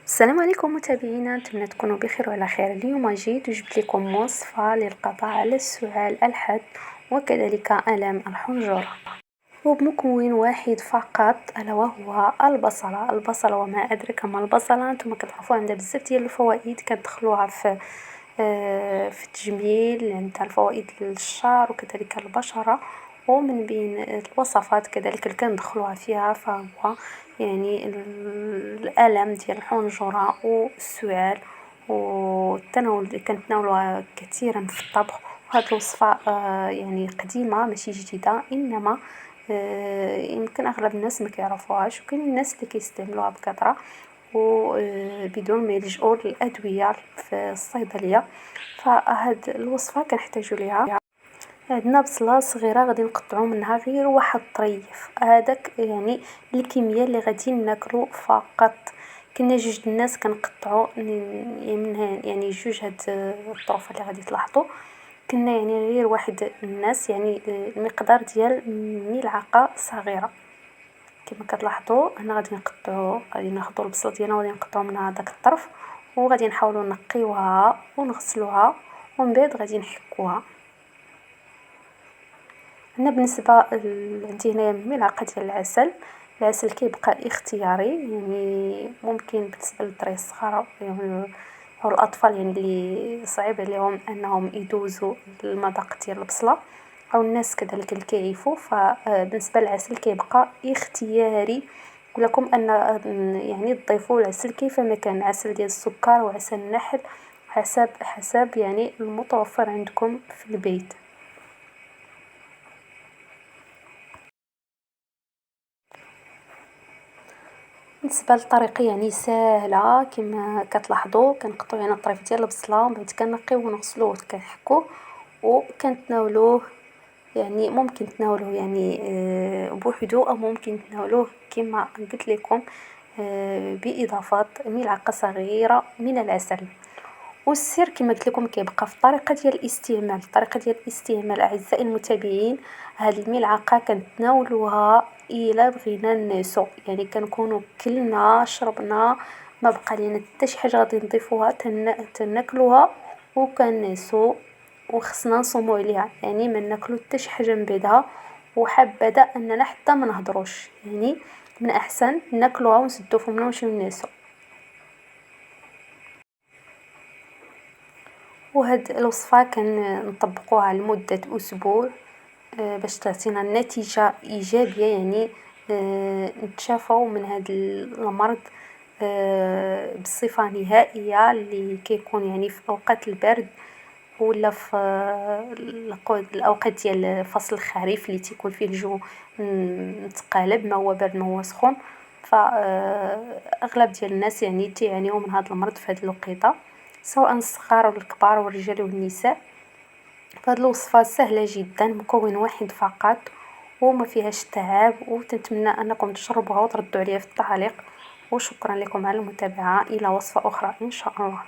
السلام عليكم متابعينا، نتمنى تكونوا بخير وعلى خير. اليوم جيت وجبت لكم وصفة للقضاء على السعال الحاد وكذلك آلام الحنجرة، وبمكون واحد فقط ألا وهو البصلة وما أدرك ما البصلة. نتوما كتعرفوا عندها بزاف ديال الفوائد كتدخلوها في التجميل، عندها الفوائد للشعر وكذلك البشرة. ومن بين الوصفات كذلك اللي كندخلوها فيها فهو يعني الألم ديال الحنجرة والسعال، والتناول اللي كنتناولوها كثيرا في الطبخ. وهاد الوصفة يعني قديمة ماشي جديدة، إنما يمكن أغلب الناس ما كيعرفوهاش، وكاين الناس اللي كيستعملوها بكثرة وبدون ما يلجؤوا للأدوية في الصيدلية. فهاد الوصفة كنحتاجو ليها عندنا بصلة صغيرة غادي نقطعو منها غير واحد الطريف، هذاك يعني الكمية اللي غادي ناكلو فقط. كنا جوج الناس كنقطعو منها يعني جوج هاد الطرفة اللي غادي تلاحظوا. كنا يعني غير واحد الناس يعني المقدار ديال ملعقة صغيرة. كما كتلاحظوا هنا غادي ناخذوا البصله ديالنا وغادي نقطعوا منها داك الطرف، وغادي نحاولوا نقيوها ونغسلوها ومن بعد غادي نحكوها. هنا بالنسبه عندي هنايا ملعقه ديال العسل كيبقى اختياري، يعني ممكن بالنسبه للدراري الصغار يعني او الاطفال يعني اللي صعيب عليهم انهم يدوزوا المذاق ديال البصله، او الناس كذلك اللي كيعيفوا. فبالنسبه للعسل كيبقى اختياري، ولكم ان يعني تضيفوا العسل كيفما كان، عسل ديال السكر وعسل النحل حسب يعني المتوفر عندكم في البيت. بالنسبه للطريقه يعني ساهله، كما كتلاحظوا كنقطعوا هنا الطريف ديال البصله ومن بعد كنقيوه ونغسلوه وكنحكوه وكنتناولوه. يعني ممكن تناولوه يعني بوحدو، او ممكن تناولوه كما قلت لكم باضافه ملعقه صغيره من العسل. والسر كما قلت لكم كيبقى في طريقه ديال الاستعمال اعزائي المتابعين. هذه الملعقه كنتناولوها الا بغينا نعسو، يعني كنكونوا كلنا شربنا ما بقى لينا حتى شي حاجه غادي نضيفوها تناكلوها وكنعسو، وخصنا نصوموا عليها يعني ما ناكلو حتى شي حاجه من بعدها. وحبذا اننا حتى ما نهضروش، يعني من احسن ناكلوها ونسدو فمنا ونمشيو نعسو. وهاد الوصفة كنطبقوها لمدة أسبوع باش تعطينا نتيجة إيجابية، يعني نتشافوا من هاد المرض بصفة نهائية، اللي كيكون يعني في أوقات البرد ولا في الأوقات ديال فصل الخريف اللي تيكون فيه الجو متقالب، ما هو بارد ما هو سخون. فأغلب ديال الناس يعني تيعانيو من هذا المرض في هذه الوقيته، سواء الصغار أو الكبار والرجال والنساء. فهاد الوصفة سهلة جدا، مكون واحد فقط وما فيهاش تعب، وتنتمنى أنكم تجربوها وتردوا عليا في التعليق. وشكرا لكم على المتابعة، إلى وصفة أخرى إن شاء الله.